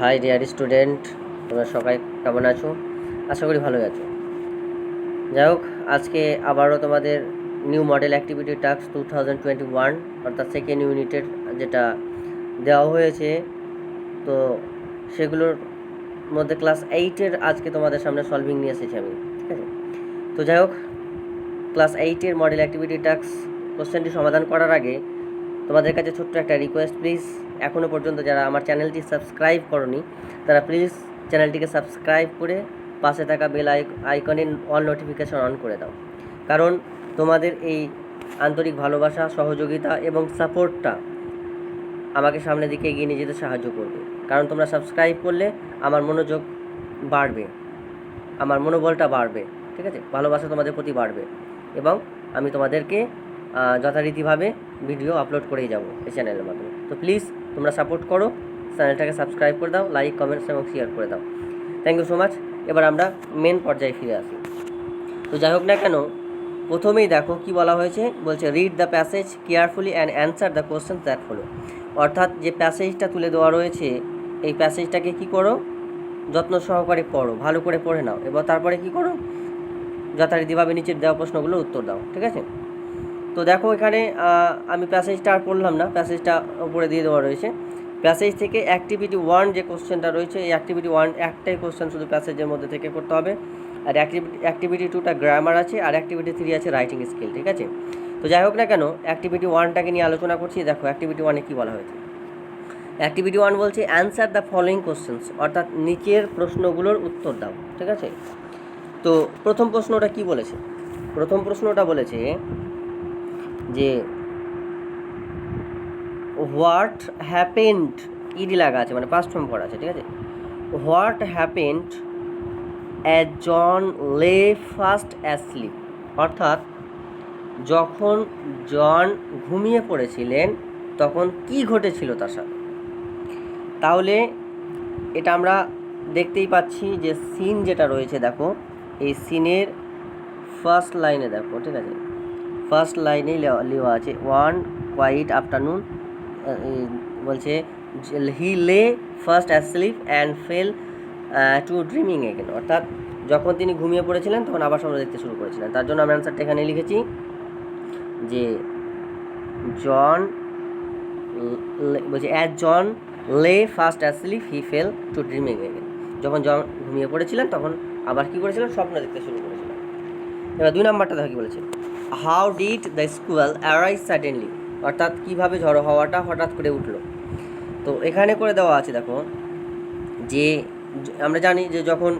High dear student, তোমরা সবাই কেমন আছো? আশা করি ভালোই আছো। যাই হোক, আজকে আবারও তোমাদের নিউ মডেল অ্যাক্টিভিটি টাস্ক 2021 অর্থাৎ সেকেন্ড ইউনিটের যেটা দেওয়া হয়েছে, তো সেগুলোর মধ্যে ক্লাস 8-এর আজকে তোমাদের সামনে সলভিং নিয়ে এসেছি আমি। ঠিক আছে, তো যাই হোক, ক্লাস 8-এর মডেল অ্যাক্টিভিটি টাস্ক কোশ্চেনটি সমাধান করার আগে তোমাদের কাছে ছোট্ট একটা রিকোয়েস্ট, প্লিজ এখনও পর্যন্ত যারা আমার চ্যানেলটি সাবস্ক্রাইব করনি তারা প্লিজ চ্যানেলটিকে সাবস্ক্রাইব করে পাশে থাকা বেল আইকনে অল নোটিফিকেশন অন করে দাও। কারণ তোমাদের এই আন্তরিক ভালোবাসা, সহযোগিতা এবং সাপোর্টটা আমাকে সামনের দিকে এগিয়ে নিয়ে যেতে সাহায্য করবে। কারণ তোমরা সাবস্ক্রাইব করলে আমার মনোযোগ বাড়বে, আমার মনোবলটা বাড়বে। ঠিক আছে, ভালোবাসা তোমাদের প্রতি বাড়বে এবং আমি তোমাদেরকে যথারীতিভাবে ভিডিও আপলোড করেই যাব এই চ্যানেলের মাধ্যমে। তো প্লিজ তোমরা সাপোর্ট করো, চ্যানেলটাকে সাবস্ক্রাইব করে দাও, লাইক, কমেন্টস এবং শেয়ার করে দাও। Thank you so much. এবার আমরা মেন পর্যায়ে ফিরে আসি। তো যাই হোক না কেন, প্রথমেই দেখো কি বলা হয়েছে, বলছে read the passage carefully and answer the question that follow. অর্থাৎ যে প্যাসেজটা তুলে দেওয়া রয়েছে এই প্যাসেজটাকে কি করো, যত্ন সহকারে পড়ো, ভালো করে পড়ে নাও, এবার তারপরে কি করো, যথারীতিভাবে নিচের দেওয়া প্রশ্নগুলোর উত্তর দাও। ঠিক আছে, তো দেখো এখানে আমি প্যাসেজটা আর পড়লাম না, প্যাসেজটা উপরে দিয়ে দেওয়া রয়েছে। প্যাসেজ থেকে অ্যাক্টিভিটি 1 যে কোশ্চেনটা রয়েছে, এই অ্যাক্টিভিটি 1 একটাই কোশ্চেন শুধু প্যাসেজের মধ্যে থেকে করতে হবে। আর অ্যাক্টিভিটি 2টা গ্রামার আছে, আর অ্যাক্টিভিটি 3 আছে রাইটিং স্কিল। ঠিক আছে, তো যাই হোক না কেন, অ্যাক্টিভিটি 1টাকে নিয়ে আলোচনা করছি। দেখো অ্যাক্টিভিটি 1-এ কী বলা হয়েছে। অ্যাক্টিভিটি 1 বলছে অ্যান্সার দ্য ফলোয়িং কোশ্চেন্স, অর্থাৎ নিচের প্রশ্নগুলোর উত্তর দাও। ঠিক আছে, তো প্রথম প্রশ্নটা কি বলেছে, প্রথম প্রশ্নটা বলেছে যে হোয়াট হ্যাপেন্ড, ইডি লাগা আছে, মানে পাস্ট ফর্ম করা আছে। ঠিক আছে, হোয়াট হ্যাপেন্ড অ্যাজ জন লে ফাস্ট অ্যাসলিপ, অর্থাৎ যখন জন ঘুমিয়ে পড়েছিলেন তখন কি ঘটেছিল তার সাথে। তাহলে এটা আমরা দেখতেই পাচ্ছি যে সিন যেটা রয়েছে, দেখো এই সিনের ফার্স্ট লাইনে দেখো। ঠিক আছে, ফার্স্ট লাইনে লেওয়া আছে ওয়ান কোয়াইট আফটারনুন, বলছে হি লে first asleep and fail to dreaming again, অর্থাৎ যখন তিনি ঘুমিয়ে পড়েছিলেন তখন আবার স্বপ্ন দেখতে শুরু করেছিলেন। তার জন্য আমি অ্যান্সারটা এখানে লিখেছি যে জন বলছে অ্যাজ জন লে first asleep he fail to dreaming again, যখন জন ঘুমিয়ে পড়েছিলেন তখন আবার কী করেছিলেন, স্বপ্ন দেখতে শুরু করেছিলেন। এবার 2 নম্বরটা দেখো কী বলেছে, how did the squall arise suddenly, অর্থাৎ কীভাবে ঝড়ো হাওয়াটা হঠাৎ করে উঠলো। তো এখানে করে দেওয়া আছে দেখো যে আমরা জানি যে যখন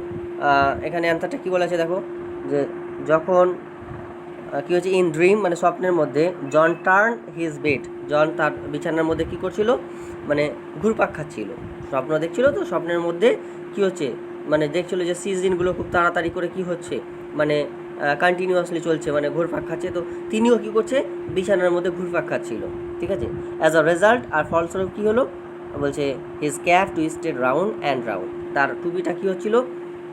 এখানে অ্যান্সারটা কী বলেছে দেখো, যে যখন কী হচ্ছে, ইন ড্রিম মানে স্বপ্নের মধ্যে, জন টার্ন হিজ বেড, জন তার বিছানার মধ্যে কী করছিল, মানে ঘুরপাক খাচ্ছিল, স্বপ্ন দেখছিল। তো স্বপ্নের মধ্যে কী হচ্ছে, মানে দেখছিল যে সিজনগুলো খুব তাড়াতাড়ি করে কী হচ্ছে, মানে কন্টিনিউয়াসলি চলছে, মানে ঘুরপাক খাচ্ছে। তো তিনিও কী করছে, বিছানার মধ্যে ঘুরপাক খাচ্ছিল। ঠিক আছে, অ্যাজ আ রেজাল্ট আর ফলস্বরূপ কী হলো, বলছে his cap twisted round and round, তার টুপিটা কী হচ্ছিল,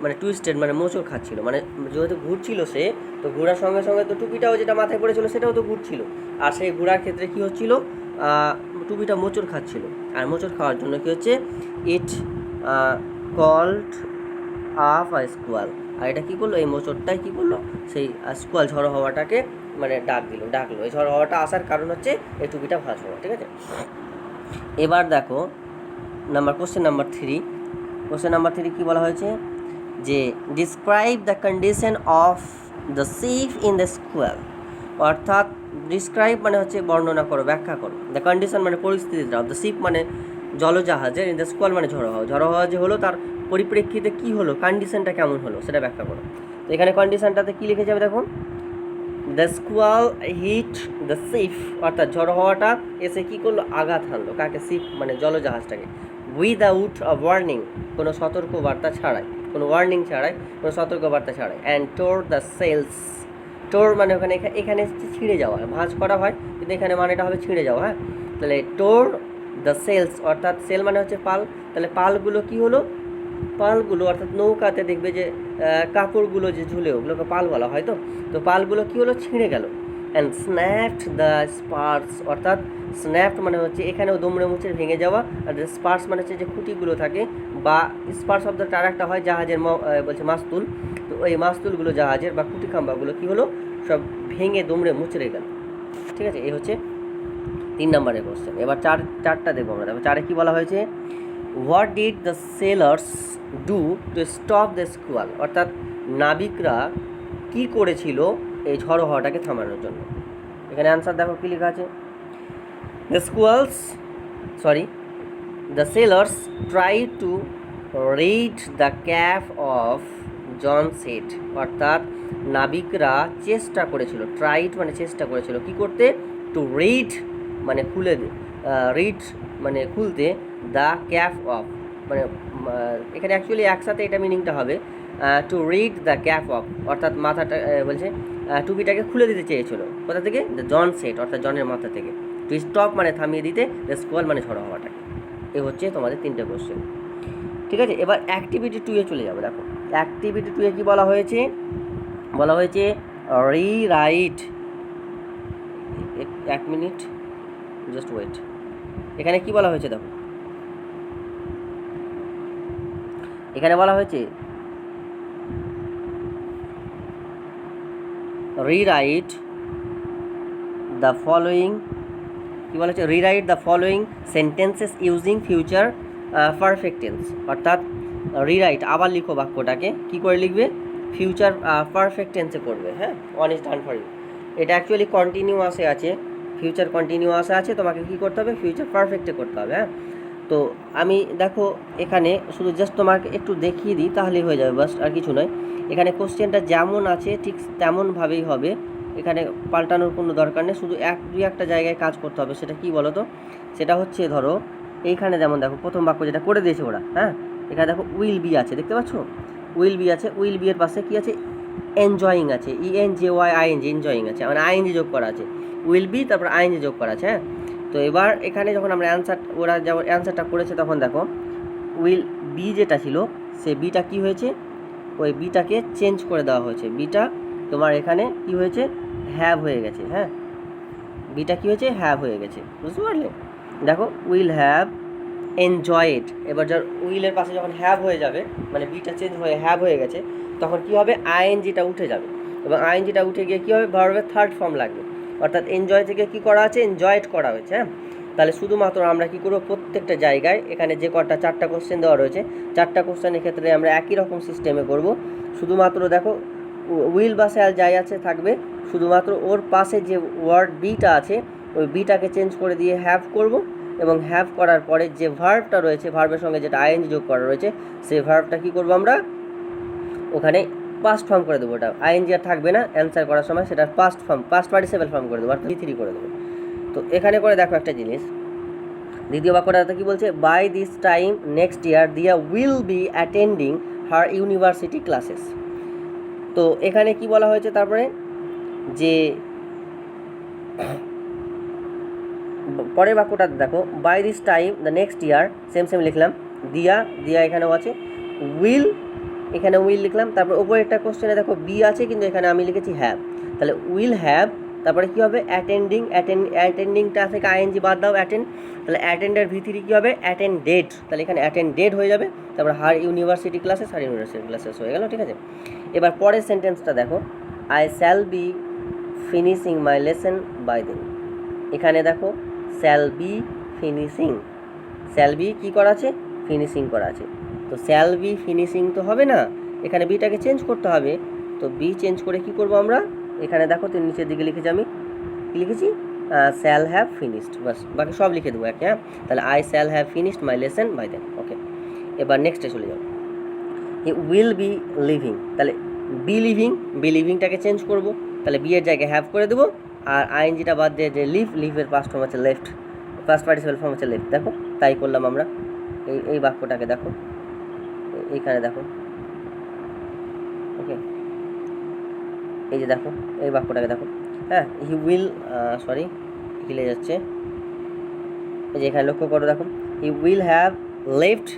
মানে টুইস্টেড মানে মোচড় খাচ্ছিল, মানে যেহেতু ঘুরছিল সে, তো ঘোরার সঙ্গে সঙ্গে তো টুপিটাও যেটা মাথায় পড়েছিল সেটাও তো ঘুরছিল, আর সেই ঘোরার ক্ষেত্রে কী হচ্ছিল, টুপিটা মোচড় খাচ্ছিল। আর মোচড় খাওয়ার জন্য কী হচ্ছে, ইট কল্ড আপ আ স্কোয়াল, আর এটা কী করলো, এই মোচড়টাই কী করলো, সেই স্কোয়াল ঝড়ো হওয়াটাকে মানে ডাকলো। এই ঝড়ো হওয়াটা আসার কারণ হচ্ছে এই টুপিটা ভাঁজ হওয়া। ঠিক আছে, এবার দেখো কোশ্চেন নাম্বার 3। কোশ্চেন নাম্বার 3 কী বলা হয়েছে, যে describe the condition of the ship in the squall, অর্থাৎ ডিসক্রাইব মানে হচ্ছে বর্ণনা করো, ব্যাখ্যা করো, দ্য কন্ডিশন মানে পরিস্থিতিটা, অফ দ্য শিপ মানে জলজাহাজের, ইন দ্য স্কুয়াল মানে ঝড়ো হাওয়া যে হলো তার পরিপ্রেক্ষিতে কী হলো, কন্ডিশনটা কেমন হলো সেটা ব্যাখ্যা করো। তো এখানে কন্ডিশনটাতে কী লিখে যাবে দেখো, দ্য স্কুয়াল হিট দ্য শিপ, অর্থাৎ ঝড়ো হাওয়াটা এসে কী করলো, আঘাত হানলো কাকে, শিপ মানে জলজাহাজটাকে, উইদাউট আ ওয়ার্নিং, কোনো সতর্কবার্তা ছাড়াই, কোনো ওয়ার্নিং ছাড়াই, কোনো সতর্কবার্তা ছাড়াই, অ্যান্ড টোর দ্য সেলস, টোর মানে এখানে ছিঁড়ে যাওয়া, ভাঁজ করা হয় কিন্তু এখানে মানেটা হবে ছিঁড়ে যাওয়া। হ্যাঁ, তাহলে টোর দ্য সেলস, অর্থাৎ সেল মানে হচ্ছে পাল, তাহলে পালগুলো কী হলো, পালগুলো অর্থাৎ নৌকাতে দেখবে যে কাপড়গুলো যে ঝুলে ওগুলোকে পাল বলা হয়। তো পালগুলো কী হলো, ছিঁড়ে গেল। অ্যান্ড স্ন্যাপড দ্য স্পার্কস, অর্থাৎ স্ন্যাপড মানে হচ্ছে এখানেও দুমড়ে মুচড়ে ভেঙে যাওয়া, আর স্পার্কস মানে হচ্ছে যে খুঁটিগুলো থাকে, বা স্পার শব্দটা আর একটা হয় জাহাজের বলছে মাস্তুল, তো ওই মাস্তুলগুলো জাহাজের বা খুঁটি খাম্বাগুলো কী হলো, সব ভেঙে দুমড়ে মুচড়ে গেল। ঠিক আছে, এই হচ্ছে 3 নম্বরের কোশ্চেন। এবার চারটা দেখবো আমরা। দেখো 4-এ কী বলা হয়েছে, what did the sailors do to stop the squall, অর্থাৎ নাবিকরা কী করেছিল এই ঝড়ো হওয়াটাকে থামানোর জন্য। এখানে অ্যান্সার দেখো কী লেখা আছে, the sailors try to read the calf of John set, অর্থাৎ নাবিকরা চেষ্টা করেছিল, ট্রাইড মানে চেষ্টা করেছিল কী করতে, টু রিড মানে রিড মানে খুলতে, দ্য ক্যাফ অফ মানে এখানে অ্যাকচুয়ালি একসাথে এটা মিনিংটা হবে two read the cap of, অর্থাৎ মাথাটা বলছে টুপিটাকে খুলে দিতে চেয়েছিল, কোথা থেকে, দ্য জন সেট অর্থাৎ জনের মাথা থেকে, টু স্টপ মানে থামিয়ে দিতে, দ্য স্কোয়াল মানে ঝড়ো হওয়াটাকে। এ হচ্ছে তোমাদের 3টে কোশ্চেন। ঠিক আছে, এবার অ্যাক্টিভিটি 2-এ চলে যাবে। দেখো অ্যাক্টিভিটি 2-এ কী বলা হয়েছে, রিরাইট, 1 মিনিট জাস্ট ওয়েট। এখানে কি বলা হয়েছে দেখো, এখানে বলা হয়েছে রিরাইট দ্য ফলোয়িং, কী বলা হচ্ছে, rewrite the following sentences using future perfect tense, অর্থাৎ রিরাইট আবার লিখো বাক্যটাকে, কী করে লিখবে, ফিউচার পারফেক্ট টেন্সে করবে। হ্যাঁ, one is done for you, এটা অ্যাকচুয়ালি কন্টিনিউয়াসে আছে, ফিউচার কন্টিনিউয়াসে আছে, তোমাকে কী করতে হবে, ফিউচার পারফেক্টে করতে হবে। হ্যাঁ, তো আমি দেখো এখানে শুধু জাস্ট তোমাকে একটু দেখিয়ে দিই, তাহলেই হয়ে যাবে, বাস আর কিছু নয়। এখানে কোশ্চেনটা যেমন আছে ঠিক তেমনভাবেই হবে, এখানে পাল্টানোর কোনো দরকার নেই, শুধু 1-2 জায়গায় কাজ করতে হবে। সেটা কি বলো তো, সেটা হচ্ছে ধরো এইখানে যেমন দেখো প্রথম বাক্য যেটা করে দিয়েছে ওরা, হ্যাঁ, এখানে দেখো উইল বি আছে, দেখতে পাচ্ছ, উইল বি আছে, উইল বি এর পাশে কী আছে, এনজয়িং আছে, ENJOYING, এনজয়িং আছে, মানে আইএনজি যোগ করা আছে, উইল বি তারপর আইএনজি যোগ করা আছে। হ্যাঁ, তো এবার এখানে যখন আমরা ওরা যেমন অ্যান্সারটা করেছে, তখন দেখো উইল বি যেটা ছিল, সে বিটা কী হয়েছে, ওই বিটাকে চেঞ্জ করে দেওয়া হয়েছে, বিটা তোমার এখানে কি হয়েছে, হ্যাভ হয়ে গেছে। হ্যাঁ, বিটা কী হয়েছে, হ্যাভ হয়ে গেছে, বুঝতে পারলে। দেখো উইল হ্যাভ এনজয়েড, এবার যার উইলের পাশে যখন হ্যাভ হয়ে যাবে, মানে বিটা চেঞ্জ হয়ে হ্যাভ হয়ে গেছে, তখন কী হবে, আইএনজিটা উঠে যাবে, এবং আইএনজিটা উঠে গিয়ে কী হবে, ভার্বের থার্ড ফর্ম লাগবে, অর্থাৎ এনজয় থেকে কী করা আছে, এনজয়েড করা হয়েছে। হ্যাঁ, তাহলে শুধুমাত্র আমরা কী করবো, প্রত্যেকটা জায়গায় এখানে যে কটা 4টা কোশ্চেন দেওয়া রয়েছে, 4টা কোশ্চেনের ক্ষেত্রে আমরা একই রকম সিস্টেমে করব। শুধুমাত্র দেখো উইল বা শ্যাল যাই আছে থাকবে, শুধুমাত্র ওর পাশে যে ওয়ার্ড বিটা আছে, ওই বিটাকে চেঞ্জ করে দিয়ে হ্যাভ করব, এবং হ্যাভ করার পরে যে ভার্বটা রয়েছে, ভার্বের সঙ্গে যেটা আইএনজি যোগ করা রয়েছে, সেই ভার্বটা কী করবো আমরা ওখানে পাস্ট ফর্ম করে দেবো, ওটা আইএনজি আর থাকবে না অ্যান্সার করার সময়, সেটা পাস্ট পার্টিসিপেল ফর্ম করে দেবো, অর্থাৎ B3 করে দেবো। তো এখানে করে দেখো একটা জিনিস, দ্বিতীয় বাক্যটাতে কী বলছে, by this time next year Diya will be attending her university classes. তো এখানে কি বলা হয়েছে, তারপরে যে পরের বাক্যটা দেখো, by this time the next year, same লিখলাম, দিয়া এখানেও আছে, উইল এখানে উইল লিখলাম, তারপর ওপরে একটা কোশ্চেনে দেখো বি আছে, কিন্তু এখানে আমি লিখেছি হ্যাভ, তাহলে উইল হ্যাভ, তারপরে কী হবে, অ্যাটেন্ডিংটা থেকে আইএনজি বাদ দাও, অ্যাটেন্ড, তাহলে অ্যাটেন্ডের V3 কী হবে, অ্যাটেন্ডেড, তাহলে এখানে অ্যাটেন্ডেড হয়ে যাবে, তারপর হার ইউনিভার্সিটি ক্লাসেস হয়ে গেল। ঠিক আছে, এবার পরের সেন্টেন্সটা দেখো, I shall be finishing my lesson by then. এখানে দেখো shall be finishing, shall be কী করা আছে, ফিনিশিং করা আছে, তো শ্যাল বি ফিনিশিং তো হবে না, এখানে বিটাকে চেঞ্জ করতে হবে, তো বি চেঞ্জ করে কি করব আমরা, এখানে দেখো তো নিচের দিকে লিখেছি, আমি কী লিখেছি, শ্যাল হ্যাভ ফিনিশড, বাস বাকি সব লিখে দেবো একে। হ্যাঁ, তাহলে I shall have finished my lesson by then. Okay, এবার নেক্সটে চলে যাও, হি উইল বি লিভিং, তাহলে বি লিভিংটাকে চেঞ্জ করব, তাহলে বি এর জায়গায় হ্যাভ করে দেবো, আর আইএনজিটা বাদ দিয়ে যে লিভের পাস্ট ফর্ম হচ্ছে লেফট, পাস্ট পার্টিসিপেল ফর্ম হচ্ছে লেফট। দেখো তাই করলাম আমরা, এই বাক্যটাকে দেখো, এইখানে দেখো, ওকে, এই যে দেখো এই বাক্যটাকে দেখো, হ্যাঁ, হি উইল হিলে যাচ্ছে, এই যে এখানে লক্ষ্য করো, দেখো he will have left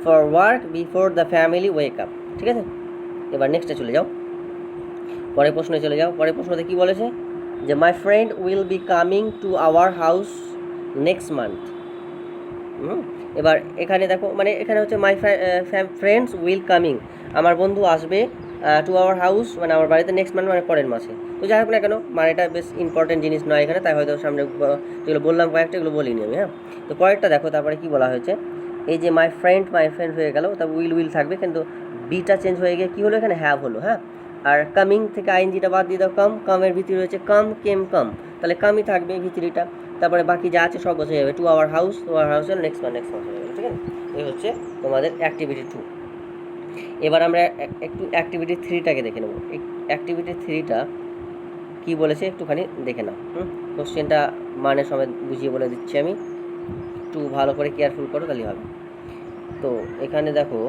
for work before the family wake up. ঠিক আছে, এবার নেক্সটে চলে যাও, পরের প্রশ্নে চলে যাও, পরের প্রশ্নতে কী বলেছে, যে my friend will be coming to our house next month. এবার এখানে দেখো মানে এখানে হচ্ছে মাই ফ্রেন্ডস উইল কামিং, আমার বন্ধু আসবে টু আওয়ার হাউস মানে আমার বাড়িতে নেক্সট মান্থ মানে পরের মাসে। তো যাই হোক না কেন মানে এটা বেশ ইম্পর্টেন্ট জিনিস নয় এখানে, তাই হয়তো সামনে যেগুলো বললাম কয়েকটা এগুলো বলিনি আমি। হ্যাঁ, তো পরেরটা দেখো তারপরে কি বলা হয়েছে, এই যে মাই ফ্রেন্ড হয়ে গেল, তারপর উইল থাকবে কিন্তু বিটা চেঞ্জ হয়ে গিয়ে কী হলো এখানে হ্যাভ হলো। হ্যাঁ, আর কামিং থেকে আইনজিটা বাদ দিয়ে দাও, কামের ভিতরে রয়েছে কাম, তাহলে কামই থাকবে ভিতরিটা। তারপরে বাকি যা আছে সব বসে যাবে, টু আওয়ার হাউস হলো নেক্সট মাস হয়ে যাবে। ঠিক আছে, এই হচ্ছে তোমাদের অ্যাক্টিভিটি 2। এবার আমরা একটু অ্যাক্টিভিটি 3টাকে দেখে নেব। অ্যাক্টিভিটি 3টা কী বলেছে একটুখানি দেখে নাও। কোশ্চেনটা মানে সময় বুঝিয়ে বলে দিচ্ছি আমি, একটু ভালো করে কেয়ারফুল করো তাহলেই হবে। তো এখানে দেখো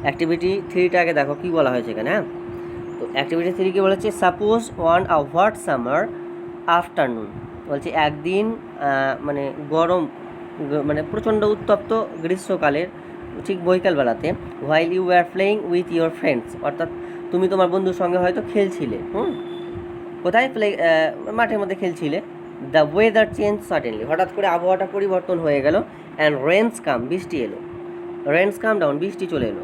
অ্যাক্টিভিটি 3টাকে দেখো কী বলা হয়েছে এখানে। হ্যাঁ, তো অ্যাক্টিভিটি 3 কী বলেছে, suppose on a hot summer afternoon, বলছে একদিন মানে গরম মানে প্রচণ্ড উত্তপ্ত গ্রীষ্মকালের ঠিক বৈকালবেলাতে, while you are playing with your friends, অর্থাৎ তুমি তোমার বন্ধুর সঙ্গে হয়তো খেলছিলে। কোথায় মাঠের মধ্যে খেলছিলে। দ্য ওয়েদার চেঞ্জ সাডেনলি, হঠাৎ করে আবহাওয়াটা পরিবর্তন হয়ে গেল। অ্যান্ড রেন্স কাম, বৃষ্টি এলো। রেন্স কাম ডাউন, বৃষ্টি চলে এলো।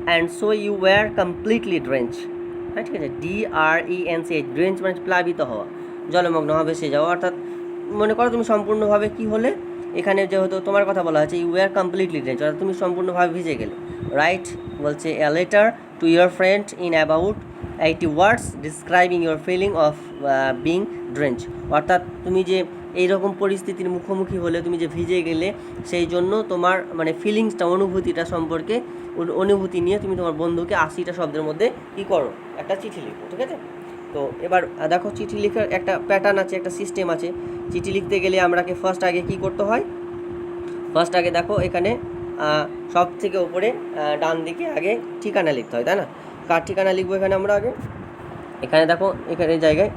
And so you were completely drench. হ্যাঁ, ঠিক আছে, DRENCH, ড্রেঞ্চ মানে প্লাবিত হওয়া, জলমগ্ন হওয়া, ভেসে যাওয়া। অর্থাৎ মনে করো তুমি সম্পূর্ণভাবে কী হলে, এখানে যেহেতু তোমার কথা বলা হয়েছে ইউ ওয়ার কমপ্লিটলি ড্রেঞ্চ, অর্থাৎ তুমি সম্পূর্ণভাবে ভিজে গেলে। রাইট বলছে a letter to your friend in about 80 words describing your feeling of being drench, অর্থাৎ তুমি যে এইরকম পরিস্থিতির মুখোমুখি হলে, তুমি যে ভিজে গেলে, সেই জন্য তোমার মানে ফিলিংসটা, অনুভূতিটা সম্পর্কে অনুভূতি নিয়ে তুমি তোমার বন্ধুকে 80টা শব্দের মধ্যে কী করো, একটা চিঠি লিখো। ঠিক আছে, তো এবার দেখো চিঠি লেখার একটা প্যাটার্ন আছে, একটা সিস্টেম আছে। চিঠি লিখতে গেলে আমরাকে ফার্স্ট আগে কী করতে হয়, ফার্স্ট আগে দেখো এখানে সব থেকে ওপরে ডান দিকে আগে ঠিকানা লিখতে হয়, তাই না? কার ঠিকানা লিখবো এখানে আমরা আগে, এখানে দেখো এখানে জায়গায়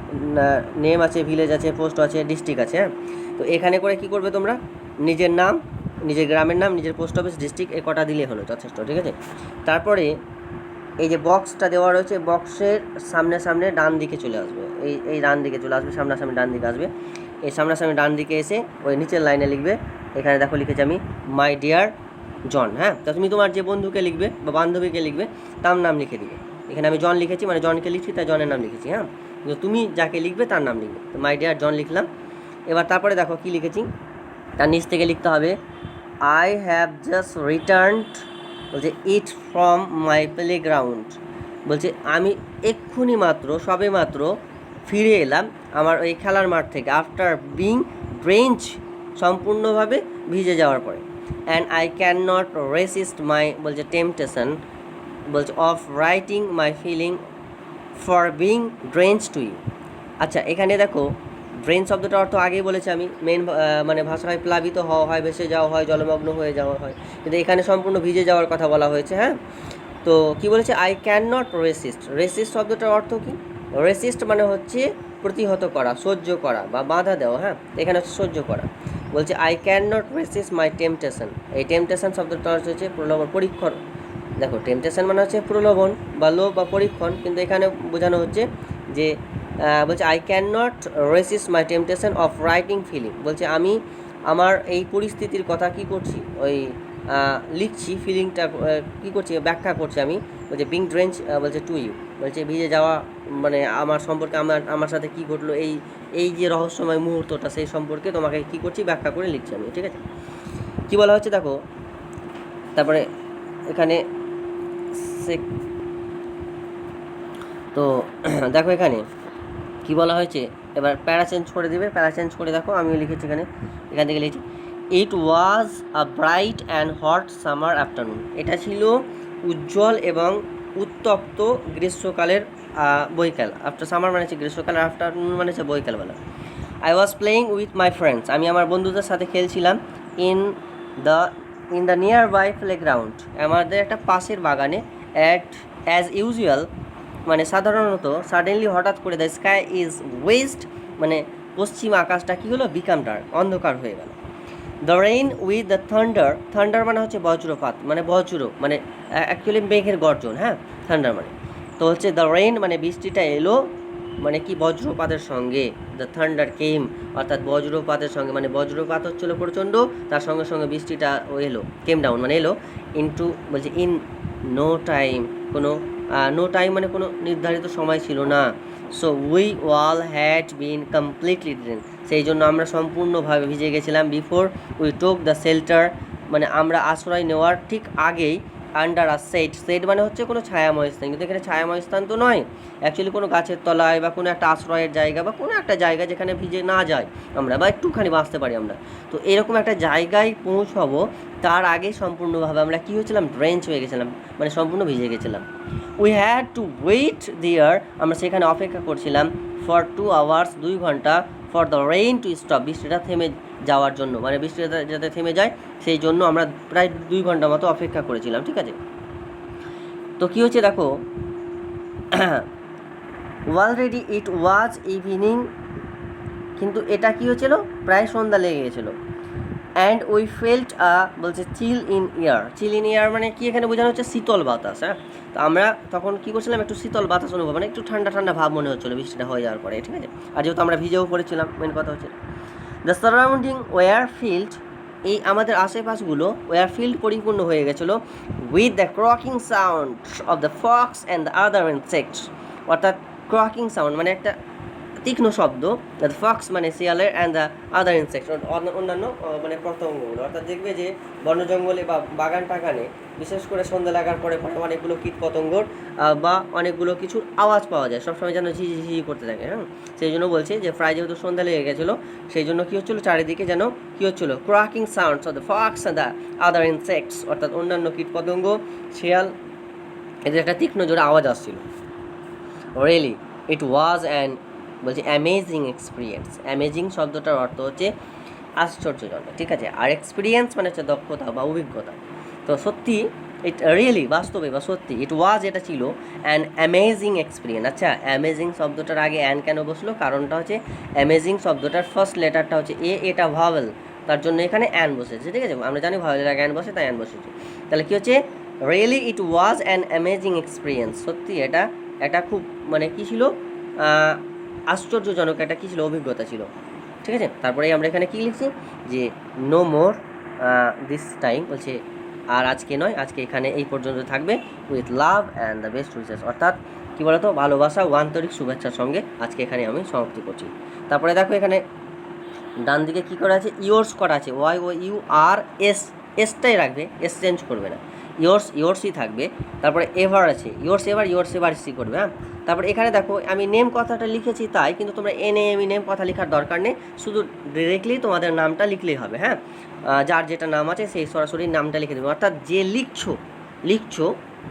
নেম আছে, ভিলেজ আছে, পোস্ট আছে, ডিস্ট্রিক্ট আছে। হ্যাঁ, তো এখানে করে কি করবে তোমরা, নিজের নাম, নিজের গ্রামের নাম, নিজের পোস্ট অফিস, ডিস্ট্রিক্ট, এই কটা দিলে হলো যথেষ্ট। ঠিক আছে, তারপরে এই যে বক্সটা দেওয়া রয়েছে, বক্সের সামনে ডান দিকে চলে আসবে, এই ডান দিকে চলে আসবে, সামনাসামনি ডান দিকে আসবে। এই সামনাসামনি ডান দিকে এসে ওই নিচের লাইনে লিখবে, এখানে দেখো লিখেছি আমি মাই ডিয়ার জন। হ্যাঁ, তো তুমি তোমার যে বন্ধুকে লিখবে বা বান্ধবীকে লিখবে তার নাম লিখে দিবে। এখানে আমি জন লিখেছি, মানে জনকে লিখছি তাই জনের নাম লিখেছি। হ্যাঁ, তো তুমি যাকে লিখবে তার নাম লিখবে, তো মাই ডিয়ার জন লিখলাম। এবার তারপরে দেখো কী লিখেছি, তার নিচ থেকে লিখতে হবে আই হ্যাভ জাস্ট রিটার্নড, বলছে ইট ফ্রম মাই প্লেগ্রাউন্ড, বলছে আমি এক্ষুনি মাত্র সবে মাত্র ফিরে এলাম আমার ওই খেলার মাঠ থেকে, আফটার বিং ড্রেঞ্চ, সম্পূর্ণভাবে ভিজে যাওয়ার পরে। And I can not resist my, বলছে টেম্পটেশন, বলছে of writing my feeling for being drench to you. আচ্ছা, এখানে দেখো ড্রেন শব্দটা অর্থ আগেই বলেছি আমি, মেন মানে ভাষায় প্লাবিত হওয়া হয়, ভেসে যাওয়া হয়, জলমগ্ন হয়ে যাওয়া হয়, কিন্তু এখানে সম্পূর্ণ ভিজে যাওয়ার কথা বলা হয়েছে। হ্যাঁ, তো কি বলেছে, আই ক্যান নট রেসিস্ট শব্দটার অর্থ কি, রেসিস্ট মানে হচ্ছে প্রতিহত করা, সহ্য করা বা বাধা দেওয়া। হ্যাঁ, এখানে হচ্ছে সহ্য করা। বলছে I can not resist my temptation, এই টেম্পটেশন শব্দটা হচ্ছে প্রলোভন, পরীক্ষণ। দেখো টেম্পটেশন মানে হচ্ছে প্রলোভন বা লোভ বা পরীক্ষণ, কিন্তু এখানে বোঝানো হচ্ছে যে বলছে I can not resist my temptation of writing feeling, বলছে আমি আমার এই পরিস্থিতির কথা কি করছি, ওই লিখছি, ফিলিংটা কী করছি, ব্যাখ্যা করছি আমি। বলছে বিং ড্রেঞ্চ, বলছে টু ইউ, বলছে ভিজে যাওয়া মানে আমার সম্পর্কে, আমার সাথে কী ঘটলো, এই যে রহস্যময় মুহূর্তটা, সেই সম্পর্কে তোমাকে কী করছি ব্যাখ্যা করে লিখছি আমি। ঠিক আছে, কী বলা হচ্ছে দেখো, তারপরে এখানে তো দেখো এখানে কী বলা হয়েছে, এবার প্যারা চেঞ্জ করে দেবে, প্যারা চেঞ্জ করে দেখো আমিও লিখেছি এখান থেকে লিখেছি it was a bright and hot summer afternoon, এটা ছিল উজ্জ্বল এবং উত্তপ্ত গ্রীষ্মকালের বৈকাল। আফটার সামার মানে হচ্ছে গ্রীষ্মকাল, আফটারনুন মানে হচ্ছে বৈকালবেলা। I was playing with my friends, আমি আমার বন্ধুদের সাথে খেলছিলাম। In the nearby playground, আমাদের একটা পাশের বাগানে। অ্যাজ ইউজুয়াল মানে সাধারণত, সাডেনলি হঠাৎ করে, দ্য স্কাই ইজ ওয়েস্ট মানে পশ্চিম আকাশটা কী হলো, বিকাম ডার্ক, অন্ধকার হয়ে গেল। The rain with the thunder মানে হচ্ছে বজ্রপাত, মানে বজ্র মানে অ্যাকচুয়ালি মেঘের গর্জন। হ্যাঁ, থান্ডার মানে তো হচ্ছে দ্য রেইন মানে বৃষ্টিটা এলো মানে কি বজ্রপাতের সঙ্গে, দ্য থান্ডার কেম অর্থাৎ বজ্রপাতের সঙ্গে, মানে বজ্রপাত হচ্ছিলো প্রচণ্ড, তার সঙ্গে সঙ্গে বৃষ্টিটা এলো, কেম ডাউন মানে এলো, ইনটু বলছে ইন নো টাইম, কোনো নো টাইম মানে কোনো নির্ধারিত সময় ছিল না। So we wall had been completely drain, সেই জন্য আমরা সম্পূর্ণভাবে ভিজে গেছিলাম। বিফোর উই টোক দ্য শেল্টার মানে আমরা আশ্রয় নেওয়ার ঠিক আগেই, আন্ডার আ সেট, সেট মানে হচ্ছে কোনো ছায়াময় স্থান, কিন্তু এখানে ছায়াময় স্থান তো নয়, অ্যাকচুয়ালি কোনো গাছের তলায় বা কোনো একটা আশ্রয়ের জায়গা বা কোনো একটা জায়গা যেখানে ভিজে না যায় আমরা বা একটুখানি বাঁচতে পারি আমরা, তো এরকম একটা জায়গায় পৌঁছাবো তার আগে সম্পূর্ণভাবে আমরা কী হয়েছিলাম, ড্রেঞ্চ হয়ে গেছিলাম, মানে সম্পূর্ণ ভিজে গেছিলাম। We had to wait there, আমরা সেখানে অপেক্ষা করছিলাম, ফর 2 hours 2 ঘন্টা, for the rain to stop, বৃষ্টিটা থেমে যাওয়ার জন্য, মানে বৃষ্টিটা যাতে থেমে যায় সেই জন্য আমরা প্রায় 2 ঘন্টা মতো অপেক্ষা করেছিলাম, ঠিক আছে। তো কী হচ্ছে দেখো, অলরেডি ইট ওয়াজ ইভিনিং, কিন্তু এটা কী হয়েছিল, প্রায় সন্ধ্যা লেগে গেছিলো। অ্যান্ড উই ফেল্ট বলছে চিল ইন ইয়ার, চিল ইন ইয়ার মানে কি এখানে বোঝানো হচ্ছে শীতল বাতাস, হ্যাঁ। তো আমরা তখন কী করছিলাম, একটু শীতল বাতাস অনুভব, মানে একটু ঠান্ডা ঠান্ডা ভাব মনে হচ্ছিলো বৃষ্টিটা হয়ে যাওয়ার পরে, ঠিক আছে। আর যেহেতু আমরা ভিজেও পড়েছিলাম, মেন কথা হচ্ছে দ্য সারাউন্ডিং ওয়ার ফিল্ড, এই আমাদের আশেপাশগুলো ওয়ার ফিল্ড পরিপূর্ণ হয়ে গেছিলো with the croaking sound of the fox and the other insects, অর্থাৎ ক্রকিং সাউন্ড মানে একটা তীক্ষ্ণ শব্দ, দ্য ফক্স মানে শিয়ালের, অ্যান্ড দ্য আদার ইনসেক্টস অন্যান্য মানে পতঙ্গগুলো, অর্থাৎ দেখবে যে বন জঙ্গলে বা বাগান টাগানে বিশেষ করে সন্ধ্যা লাগার পরে অনেকগুলো কীট পতঙ্গর বা অনেকগুলো কিছুর আওয়াজ পাওয়া যায়, সবসময় যেন ঝিঝি করতে থাকে, হ্যাঁ। সেই জন্য বলছি যে প্রায় যেহেতু সন্ধ্যা লেগে গেছিলো সেই জন্য কী হচ্ছিলো, চারিদিকে যেন কী হচ্ছিলো, cracking sounds of the fox and the other insects, অর্থাৎ অন্যান্য কীট পতঙ্গ, শিয়াল, এদের একটা তীক্ষ্ণ জোরে আওয়াজ আসছিল। রিয়েলি ইট ওয়াজ অ্যান বলছি অ্যামেজিং এক্সপিরিয়েন্স, অ্যামেজিং শব্দটার অর্থ হচ্ছে আশ্চর্যজনক, ঠিক আছে, আর এক্সপিরিয়েন্স মানে হচ্ছে দক্ষতা বা অভিজ্ঞতা। তো সত্যি ইট রিয়েলি বাস্তবে বা সত্যি, ইট ওয়াজ এটা ছিল অ্যান অ্যামেজিং এক্সপিরিয়েন্স। আচ্ছা, অ্যামেজিং শব্দটার আগে অ্যান কেন বসলো, কারণটা হচ্ছে অ্যামেজিং শব্দটার ফার্স্ট লেটারটা হচ্ছে এ, এটা ভাওয়েল, তার জন্য এখানে অ্যান বসেছে, ঠিক আছে। আমরা জানি ভাওয়েলের আগে অ্যান বসে, তাই অ্যান বসেছে। তাহলে কী হচ্ছে, really it was an amazing experience, সত্যি এটা খুব মানে কী ছিল, আশ্চর্যজনক একটা কী ছিল, অভিজ্ঞতা ছিল, ঠিক আছে। তারপরে আমরা এখানে কী লিখছি যে নো মোর দিস টাইম, বলছে আর আজকে নয়, আজকে এখানে এই পর্যন্ত থাকবে, with love and the best wishes, অর্থাৎ কী বলতো, ভালোবাসা ও আন্তরিক শুভেচ্ছার সঙ্গে আজকে এখানে আমি সমাপ্তি করছি। তারপরে দেখো এখানে ডান দিকে কী করা আছে, ইয়োর্স করা আছে, Y O U R S, এসটাই রাখবে, এস চেঞ্জ করবে না, ইয়োর্সই থাকবে। তারপরে এভার আছে, ইয়োর্স এভার সি করবে, হ্যাঁ। তারপরে এখানে দেখো আমি নেম কথাটা লিখেছি তাই, কিন্তু তোমরা নেম কথা লেখার দরকার নেই, শুধু ডিরেক্টলি তোমাদের নামটা লিখলেই হবে, হ্যাঁ। যার যেটা নাম আছে সেই সরাসরি নামটা লিখে দেবে, অর্থাৎ যে লিখছো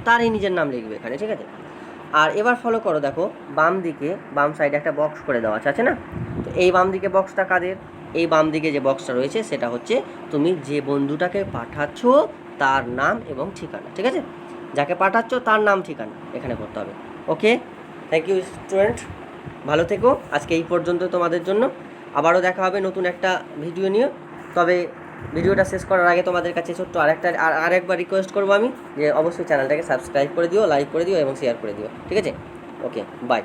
তারই নিজের নাম লিখবে এখানে, ঠিক আছে। আর এবার ফলো করো, দেখো বাম সাইডে একটা বক্স করে দেওয়া আছে না, তো এই বাম দিকে বক্সটা কাদের, এই বাম দিকে যে বক্সটা রয়েছে সেটা হচ্ছে তুমি যে বন্ধুটাকে পাঠাচ্ছ তার নাম এবং ঠিকানা, ঠিক আছে, যাকে পাঠাচ্ছ তার নাম ঠিকানা এখানে করতে হবে। ওকে, থ্যাংক ইউ স্টুডেন্ট, ভালো থেকো, আজকে এই পর্যন্ত তোমাদের জন্য, আবারও দেখা হবে নতুন একটা ভিডিও নিয়ে। তবে ভিডিওটা শেষ করার আগে তোমাদের কাছে ছোট্ট আরেকবার রিকোয়েস্ট করবো আমি যে অবশ্যই চ্যানেলটাকে সাবস্ক্রাইব করে দিও, লাইক করে দিও এবং শেয়ার করে দিও, ঠিক আছে। ওকে, বাই।